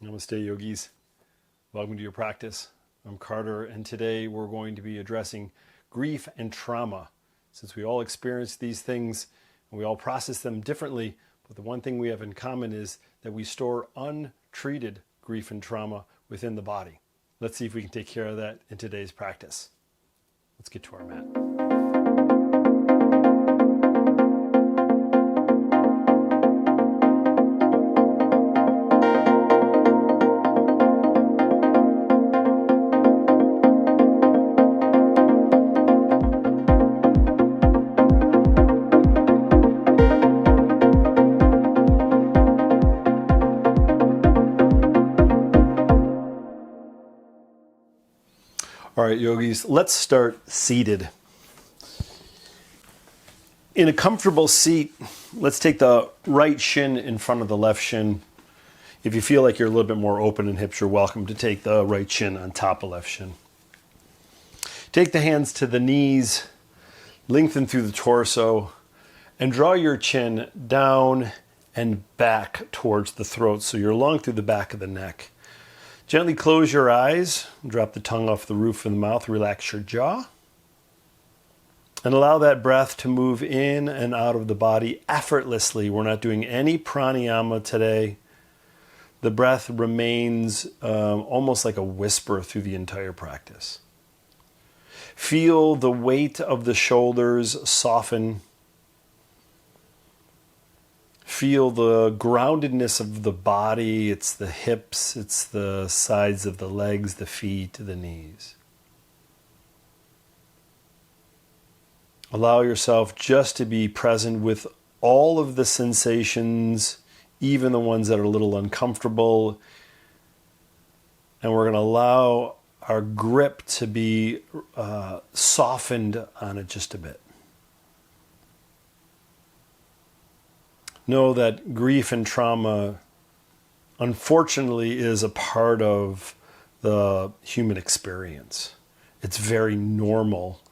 Namaste, yogis. Welcome to your practice. I'm Carter, and today we're going to be addressing grief and trauma. Since we all experience these things and we all process them differently, but the one thing we have in common is that we store untreated grief and trauma within the body. Let's see if we can take care of that in today's practice. Let's get to our mat. All right, yogis, let's start seated. In a comfortable seat, let's take the right shin in front of the left shin. If you feel like you're a little bit more open in hips, you're welcome to take the right shin on top of left shin. Take the hands to the knees, lengthen through the torso, and draw your chin down and back towards the throat so you're long through the back of the neck. Gently close your eyes, drop the tongue off the roof of the mouth, relax your jaw, and allow that breath to move in and out of the body effortlessly. We're not doing any pranayama today. The breath remains almost like a whisper through the entire practice. Feel the weight of the shoulders soften. Feel the groundedness of the body. It's the hips, it's the sides of the legs, the feet, the knees. Allow yourself just to be present with all of the sensations, even the ones that are a little uncomfortable. And we're going to allow our grip to be softened on it just a bit. Know that grief and trauma, unfortunately, is a part of the human experience. It's very normal,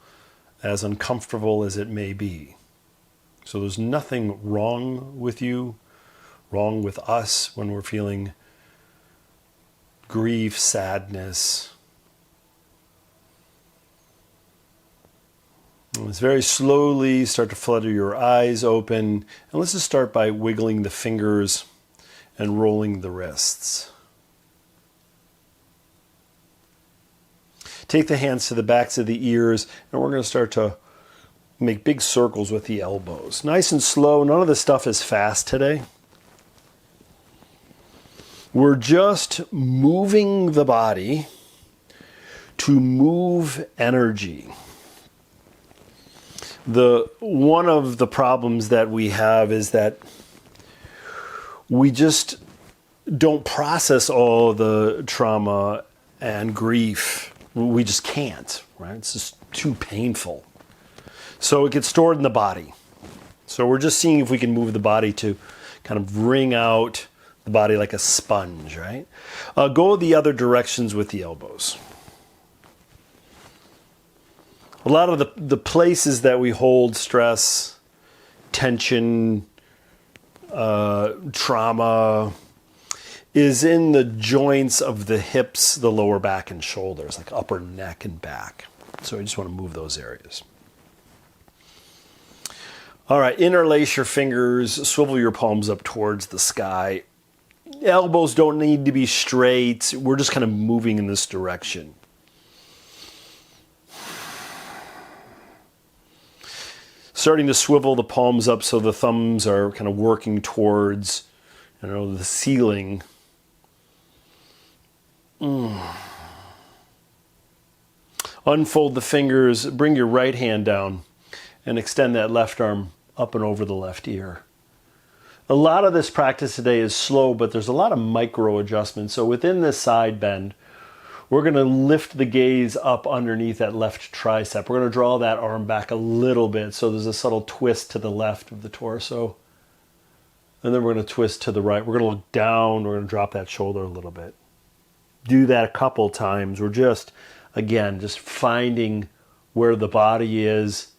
as uncomfortable as it may be. So there's nothing wrong with you, wrong with us when we're feeling grief, sadness. Let's very slowly start to flutter your eyes open. And let's just start by wiggling the fingers and rolling the wrists. Take the hands to the backs of the ears, and we're going to start to make big circles with the elbows. Nice and slow. None of this stuff is fast today. We're just moving the body to move energy. One of the problems that we have is that we just don't process all the trauma and grief. We just can't, right? It's just too painful. So it gets stored in the body. So we're just seeing if we can move the body to kind of wring out the body like a sponge, right? Go the other directions with the elbows. A lot of the places that we hold stress, tension, trauma is in the joints of the hips, the lower back and shoulders, like upper neck and back. So I just want to move those areas. All right, interlace your fingers, swivel your palms up towards the sky. Elbows don't need to be straight. We're just kind of moving in this direction. Starting to swivel the palms up so the thumbs are kind of working towards, the ceiling. Unfold the fingers, bring your right hand down, and extend that left arm up and over the left ear. A lot of this practice today is slow, but there's a lot of micro adjustments. So within this side bend, we're going to lift the gaze up underneath that left tricep. We're going to draw that arm back a little bit so there's a subtle twist to the left of the torso. And then we're going to twist to the right. We're going to look down. We're going to drop that shoulder a little bit. Do that a couple times. We're just finding where the body is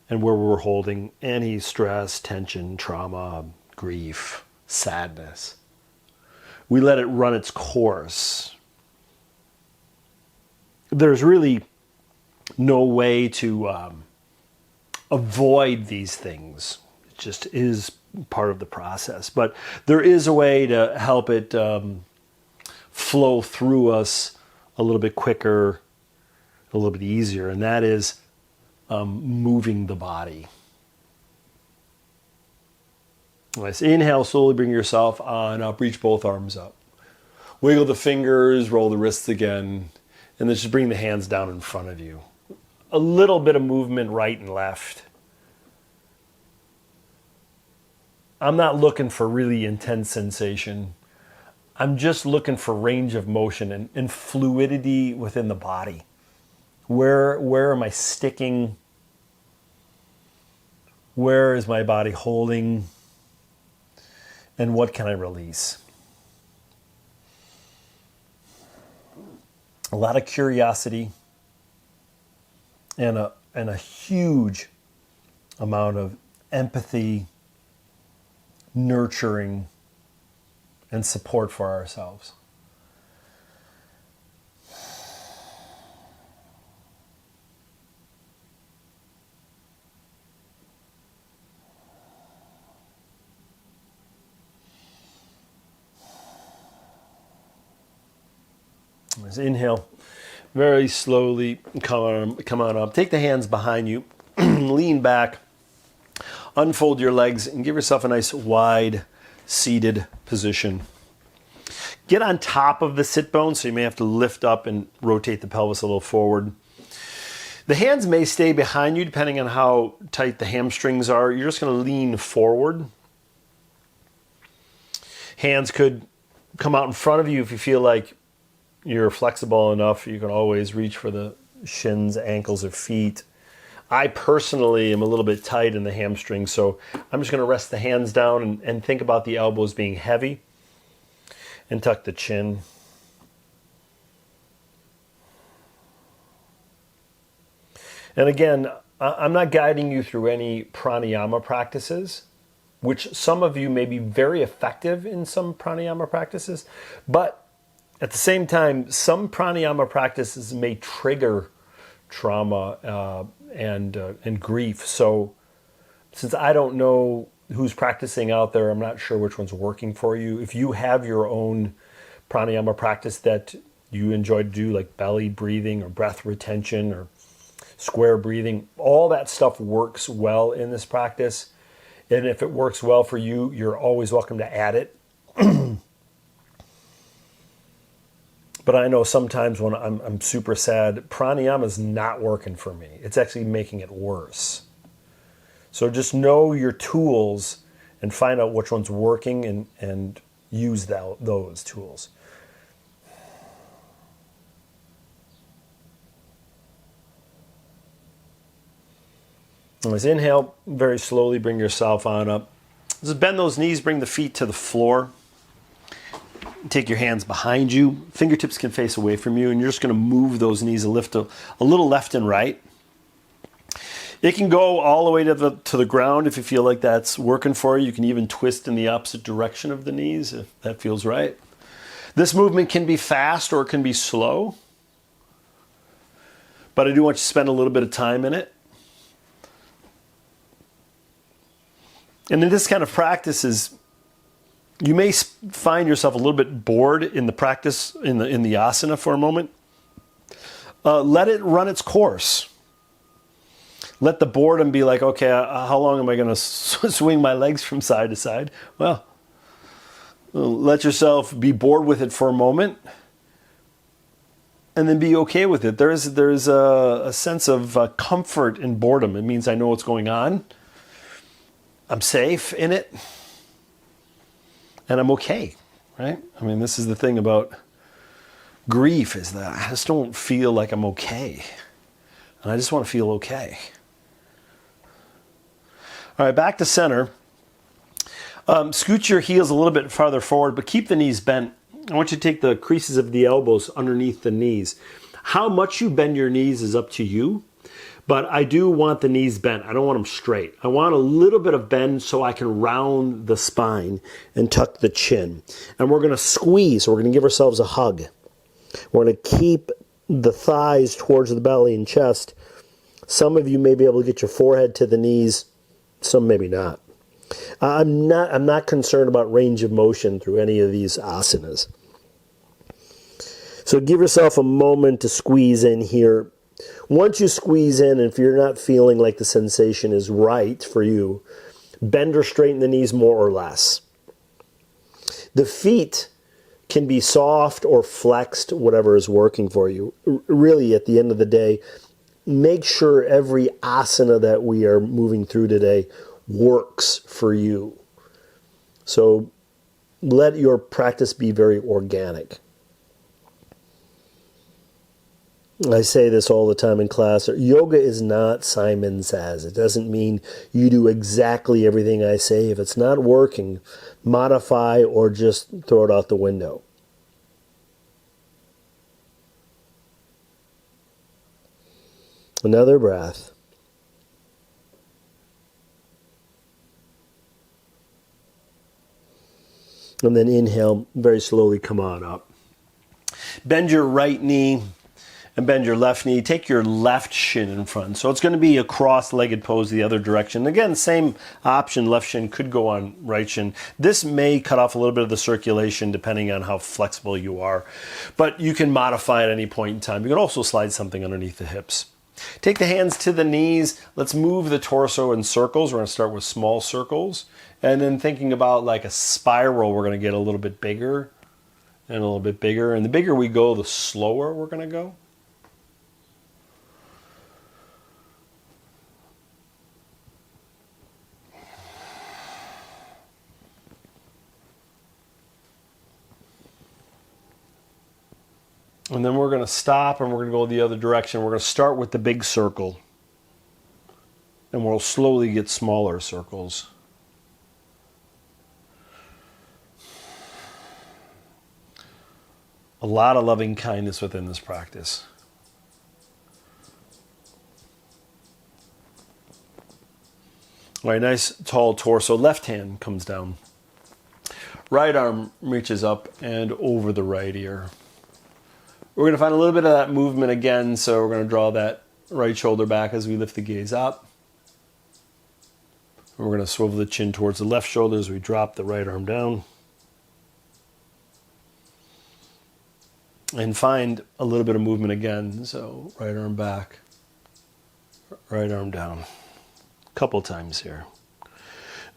and where we're holding any stress, tension, trauma, grief, sadness. we let it run its course. There's really no way to avoid these things. It just is part of the process. But there is a way to help it flow through us a little bit quicker, a little bit easier, and that is moving the body. Nice. Inhale, slowly bring yourself on up, reach both arms up. Wiggle the fingers, roll the wrists again, and then just bring the hands down in front of you. A little bit of movement right and left. I'm not looking for really intense sensation. I'm just looking for range of motion and fluidity within the body. Where am I sticking? Where is my body holding? And what can I release? A lot of curiosity and a huge amount of empathy, nurturing, and support for ourselves. Let's inhale. Very slowly come on up. Take the hands behind you. Lean back. Unfold your legs and give yourself a nice wide seated position. Get on top of the sit bone, so you may have to lift up and rotate the pelvis a little forward. The hands may stay behind you depending on how tight the hamstrings are. You're just going to lean forward. Hands could come out in front of you if you feel like you're flexible enough. You can always reach for the shins, ankles, or feet. I personally am a little bit tight in the hamstrings, so I'm just going to rest the hands down and think about the elbows being heavy and tuck the chin. And again, I'm not guiding you through any pranayama practices, which some of you may be very effective in some pranayama practices, but at the same time, some pranayama practices may trigger trauma and grief. So since I don't know who's practicing out there, I'm not sure which one's working for you. If you have your own pranayama practice that you enjoy to do, like belly breathing or breath retention or square breathing, all that stuff works well in this practice. And if it works well for you, you're always welcome to add it. But I know sometimes when I'm super sad, pranayama is not working for me. It's actually making it worse. So just know your tools and find out which one's working and use those tools. Let's inhale, very slowly bring yourself on up. Just bend those knees, bring the feet to the floor. Take your hands behind you. Fingertips can face away from you, and you're just going to move those knees a little left and right. It can go all the way to the ground if you feel like that's working for you. You can even twist in the opposite direction of the knees if that feels right. This movement can be fast or it can be slow, but I do want you to spend a little bit of time in it. And in this kind of practice you may find yourself a little bit bored in the practice, in the asana for a moment. Let it run its course. Let the boredom be like, okay, how long am I going to swing my legs from side to side? Well, let yourself be bored with it for a moment and then be okay with it. There's a sense of comfort in boredom. It means I know what's going on. I'm safe in it. And I'm okay, right? I mean, this is the thing about grief, is that I just don't feel like I'm okay. And I just want to feel okay. All right, back to center. Scoot your heels a little bit farther forward, but keep the knees bent. I want you to take the creases of the elbows underneath the knees. How much you bend your knees is up to you, But I do want the knees bent. I don't want them straight. I want a little bit of bend so I can round the spine and tuck the chin. And we're going to squeeze. We're going to give ourselves a hug. We're going to keep the thighs towards the belly and chest. Some of you may be able to get your forehead to the knees. Some maybe not. I'm not concerned about range of motion through any of these asanas. So give yourself a moment to squeeze in here. Once you squeeze in, and if you're not feeling like the sensation is right for you, bend or straighten the knees more or less. The feet can be soft or flexed, whatever is working for you. Really, at the end of the day, make sure every asana that we are moving through today works for you. So let your practice be very organic. I say this all the time in class. Yoga is not Simon Says. It doesn't mean you do exactly everything I say. If it's not working, modify or just throw it out the window. Another breath. And then inhale, very slowly come on up. Bend your right knee and bend your left knee. Take your left shin in front. So it's going to be a cross-legged pose the other direction. Again, same option. Left shin could go on right shin. This may cut off a little bit of the circulation depending on how flexible you are. But you can modify at any point in time. You can also slide something underneath the hips. Take the hands to the knees. Let's move the torso in circles. We're going to start with small circles. And then thinking about like a spiral, we're going to get a little bit bigger and a little bit bigger. And the bigger we go, the slower we're going to go. And then we're going to stop and we're going to go the other direction. We're going to start with the big circle. And we'll slowly get smaller circles. A lot of loving kindness within this practice. All right, nice tall torso. Left hand comes down. Right arm reaches up and over the right ear. We're going to find a little bit of that movement again, so we're going to draw that right shoulder back as we lift the gaze up. We're going to swivel the chin towards the left shoulder as we drop the right arm down. And find a little bit of movement again, so right arm back, right arm down. A couple times here.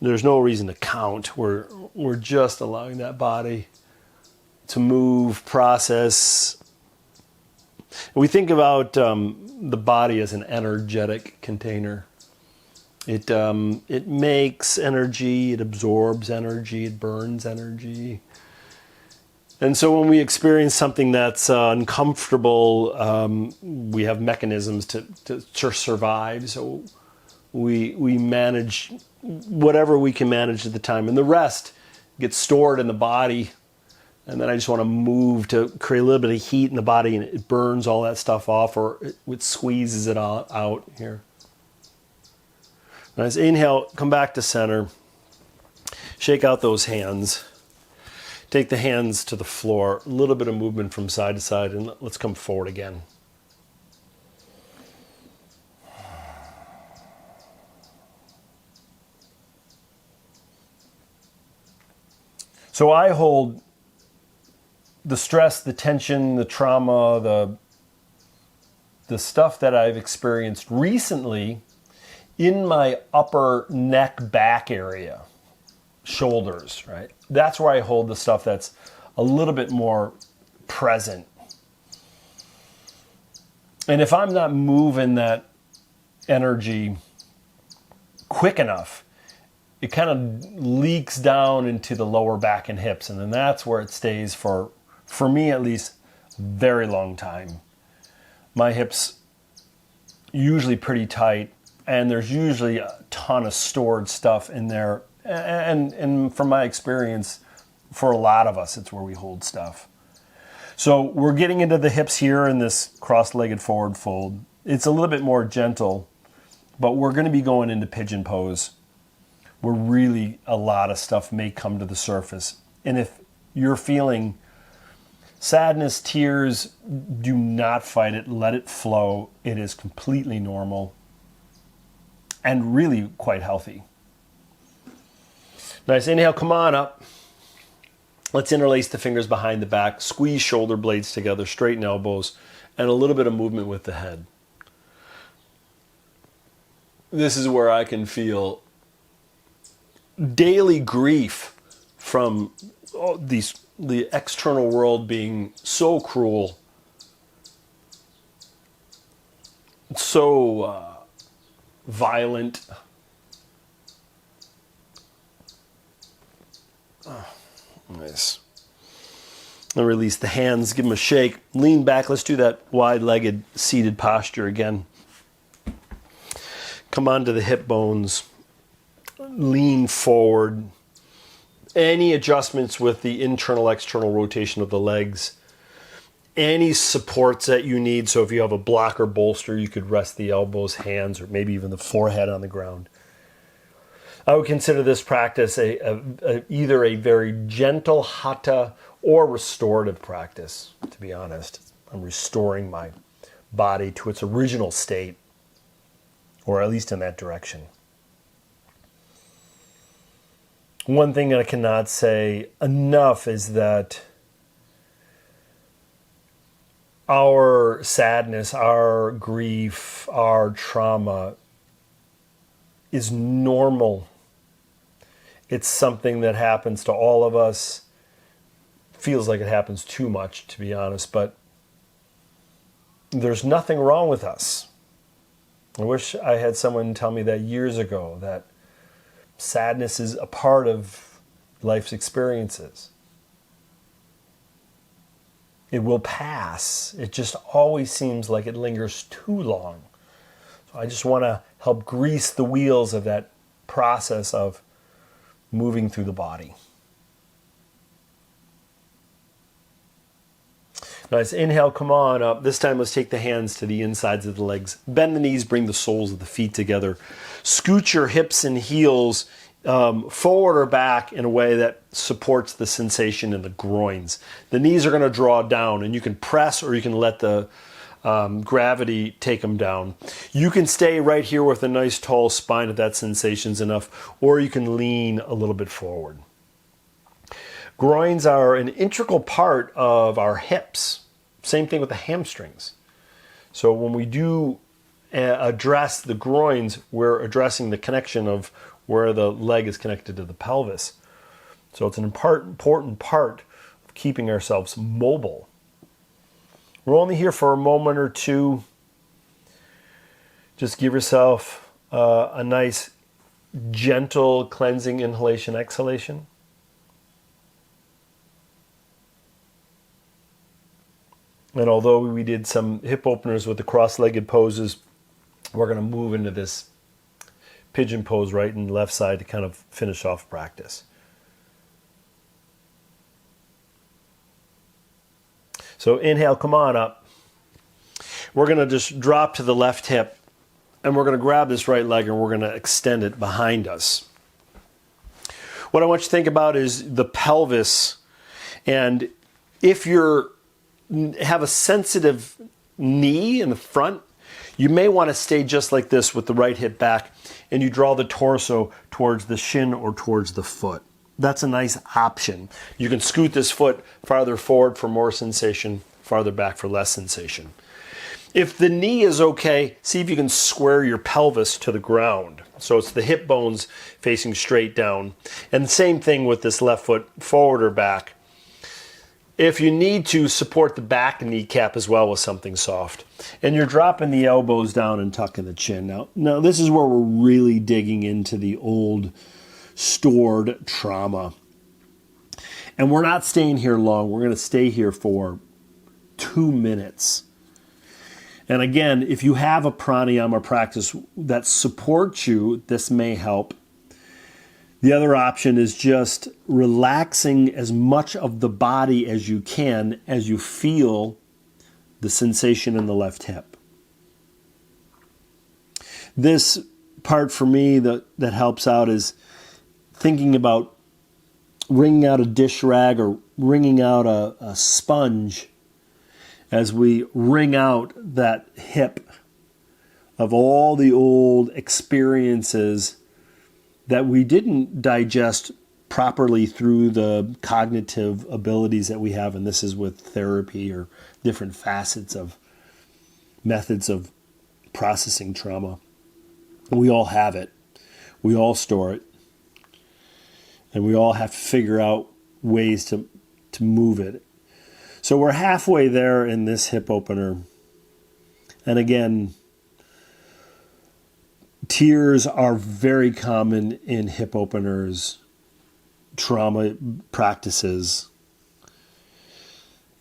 There's no reason to count. We're just allowing that body to move, process. We think about the body as an energetic container. It makes energy, it absorbs energy, it burns energy. And so when we experience something that's uncomfortable, we have mechanisms to survive. So we manage whatever we can manage at the time. And the rest gets stored in the body. And then I just want to move to create a little bit of heat in the body, and it burns all that stuff off, or it squeezes it all out here. Nice. Inhale, come back to center. Shake out those hands. Take the hands to the floor. A little bit of movement from side to side, and let's come forward again. So I hold the stress, the tension, the trauma, the stuff that I've experienced recently in my upper neck back area, shoulders, right? That's where I hold the stuff that's a little bit more present. And if I'm not moving that energy quick enough, it kind of leaks down into the lower back and hips, and then that's where it stays for me at least, a very long time. My hips usually pretty tight, and there's usually a ton of stored stuff in there. And from my experience, for a lot of us, it's where we hold stuff. So we're getting into the hips here in this cross-legged forward fold. It's a little bit more gentle, but we're going to be going into pigeon pose where really a lot of stuff may come to the surface. And if you're feeling sadness, tears, do not fight it. Let it flow. It is completely normal and really quite healthy. Nice. Inhale, come on up. Let's interlace the fingers behind the back, squeeze shoulder blades together, straighten elbows, and a little bit of movement with the head. This is where I can feel daily grief from the external world being so cruel, so violent. Oh, nice. And release the hands, give them a shake, lean back. Let's do that wide-legged seated posture again. Come onto the hip bones, lean forward. Any adjustments with the internal-external rotation of the legs. Any supports that you need. So if you have a block or bolster, you could rest the elbows, hands, or maybe even the forehead on the ground. I would consider this practice either a very gentle hatha or restorative practice, to be honest. I'm restoring my body to its original state, or at least in that direction. One thing I cannot say enough is that our sadness, our grief, our trauma is normal. It's something that happens to all of us. Feels like it happens too much, to be honest, but there's nothing wrong with us. I wish I had someone tell me that years ago, that sadness is a part of life's experiences. It will pass. It just always seems like it lingers too long. So I just want to help grease the wheels of that process of moving through the body. Nice. Inhale, come on up. This time let's take the hands to the insides of the legs. Bend the knees, bring the soles of the feet together. Scoot your hips and heels forward or back in a way that supports the sensation in the groins. The knees are going to draw down, and you can press or you can let the gravity take them down. You can stay right here with a nice tall spine if that sensation's enough, or you can lean a little bit forward. Groins are an integral part of our hips. Same thing with the hamstrings. So when we do address the groins, we're addressing the connection of where the leg is connected to the pelvis. So it's an important part of keeping ourselves mobile. We're only here for a moment or two. Just give yourself a nice, gentle, cleansing inhalation, exhalation. And although we did some hip openers with the cross-legged poses, we're going to move into this pigeon pose right and left side to kind of finish off practice. So inhale, come on up. We're going to just drop to the left hip, and we're going to grab this right leg and we're going to extend it behind us. What I want you to think about is the pelvis, and if you have a sensitive knee in the front, you may want to stay just like this with the right hip back, and you draw the torso towards the shin or towards the foot. That's a nice option. You can scoot this foot farther forward for more sensation, farther back for less sensation. If the knee is okay, see if you can square your pelvis to the ground. So it's the hip bones facing straight down. And the same thing with this left foot, forward or back. If you need to, support the back kneecap as well with something soft. And you're dropping the elbows down and tucking the chin. Now this is where we're really digging into the old stored trauma. And we're not staying here long. We're going to stay here for 2 minutes. And again, if you have a pranayama practice that supports you, this may help. The other option is just relaxing as much of the body as you can as you feel the sensation in the left hip. This part for me that helps out is thinking about wringing out a dish rag or wringing out a sponge as we wring out that hip of all the old experiences that we didn't digest properly through the cognitive abilities that we have. And this is with therapy or different facets of methods of processing trauma. We all have it. We all store it. And we all have to figure out ways to move it. So we're halfway there in this hip opener. And again, tears are very common in hip openers, trauma practices.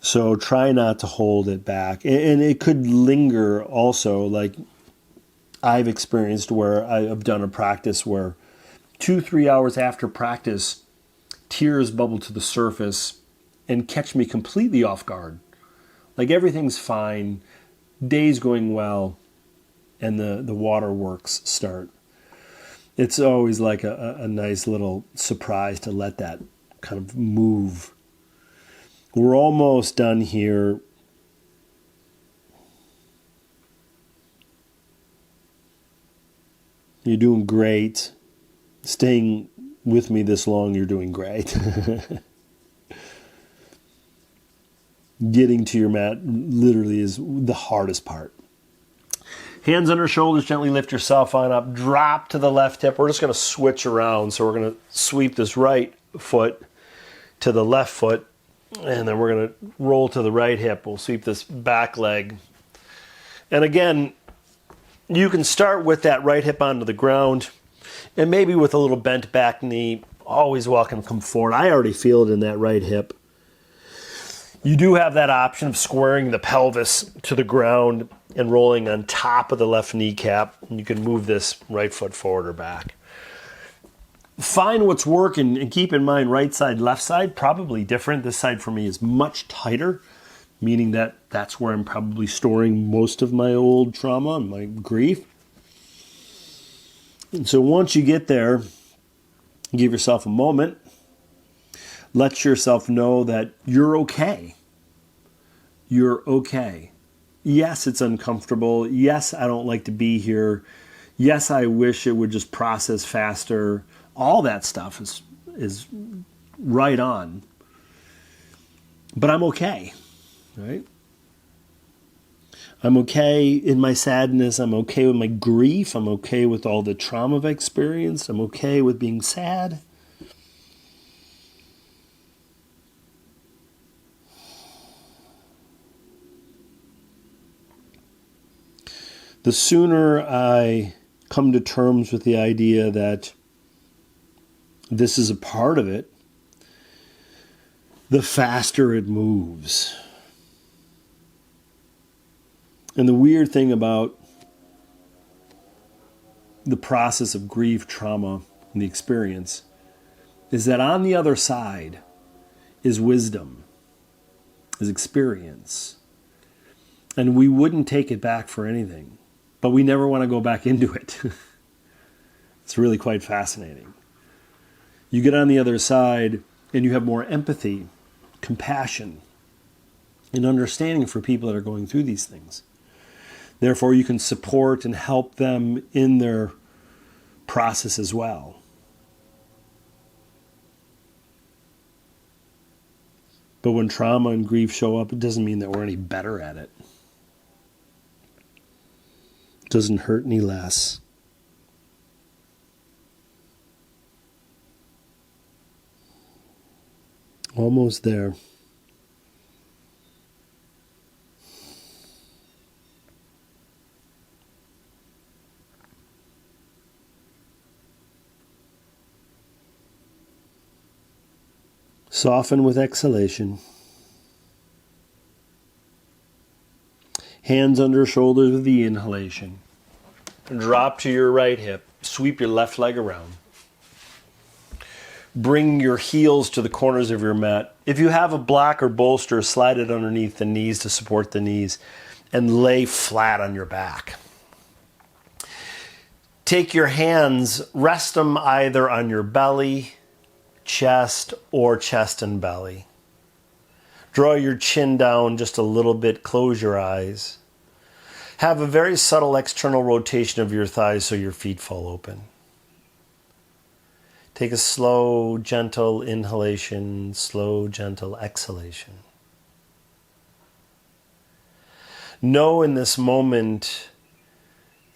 So try not to hold it back. And it could linger also, like I've experienced where I've done a practice where 2-3 hours after practice, tears bubble to the surface and catch me completely off guard. Like everything's fine, day's going well, and the waterworks start. It's always like a nice little surprise to let that kind of move. We're almost done here. You're doing great. Staying with me this long, you're doing great. Getting to your mat literally is the hardest part. Hands under shoulders, gently lift yourself on up. Drop to the left hip. We're just going to switch around. So we're going to sweep this right foot to the left foot. And then we're going to roll to the right hip. We'll sweep this back leg. And again, you can start with that right hip onto the ground. And maybe with a little bent back knee, always welcome to come forward. I already feel it in that right hip. You do have that option of squaring the pelvis to the ground and rolling on top of the left kneecap. And you can move this right foot forward or back. Find what's working and keep in mind right side, left side, probably different. This side for me is much tighter, meaning that that's where I'm probably storing most of my old trauma and my grief. And so once you get there, give yourself a moment. Let yourself know that you're okay. You're okay. Yes, it's uncomfortable. Yes, I don't like to be here. Yes, I wish it would just process faster. All that stuff is right on. But I'm okay, right? I'm okay in my sadness. I'm okay with my grief. I'm okay with all the trauma I've experienced. I'm okay with being sad. The sooner I come to terms with the idea that this is a part of it, the faster it moves. And the weird thing about the process of grief, trauma, and the experience is that on the other side is wisdom, is experience. And we wouldn't take it back for anything, but we never want to go back into it. It's really quite fascinating. You get on the other side and you have more empathy, compassion, and understanding for people that are going through these things. Therefore, you can support and help them in their process as well. But when trauma and grief show up, it doesn't mean that we're any better at it. It doesn't hurt any less. Almost there. Soften with exhalation. Hands under shoulders with the inhalation. Drop to your right hip. Sweep your left leg around. Bring your heels to the corners of your mat. If you have a block or bolster, slide it underneath the knees to support the knees and lay flat on your back. Take your hands, rest them either on your belly, chest, or chest and belly. Draw your chin down just a little bit, close your eyes. Have a very subtle external rotation of your thighs so your feet fall open. Take a slow, gentle inhalation, slow, gentle exhalation. Know in this moment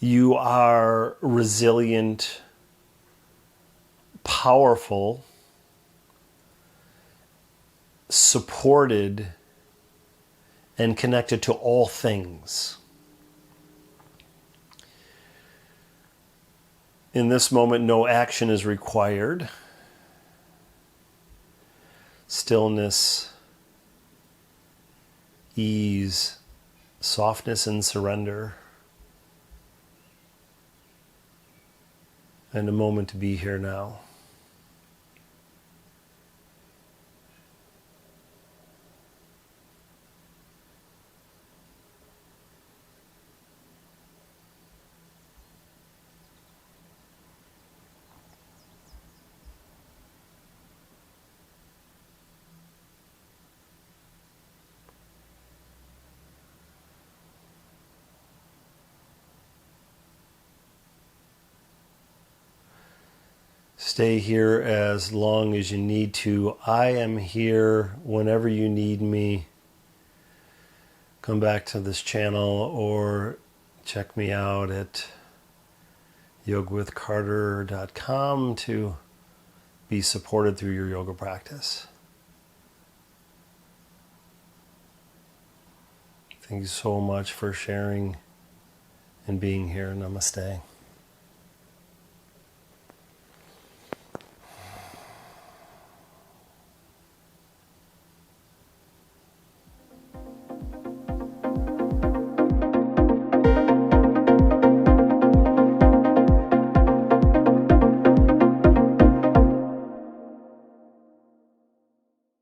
you are resilient, powerful, supported, and connected to all things. In this moment, no action is required. Stillness, ease, softness, and surrender. And a moment to be here now. Stay here as long as you need to. I am here whenever you need me. Come back to this channel or check me out at yogawithcarter.com to be supported through your yoga practice. Thank you so much for sharing and being here. Namaste.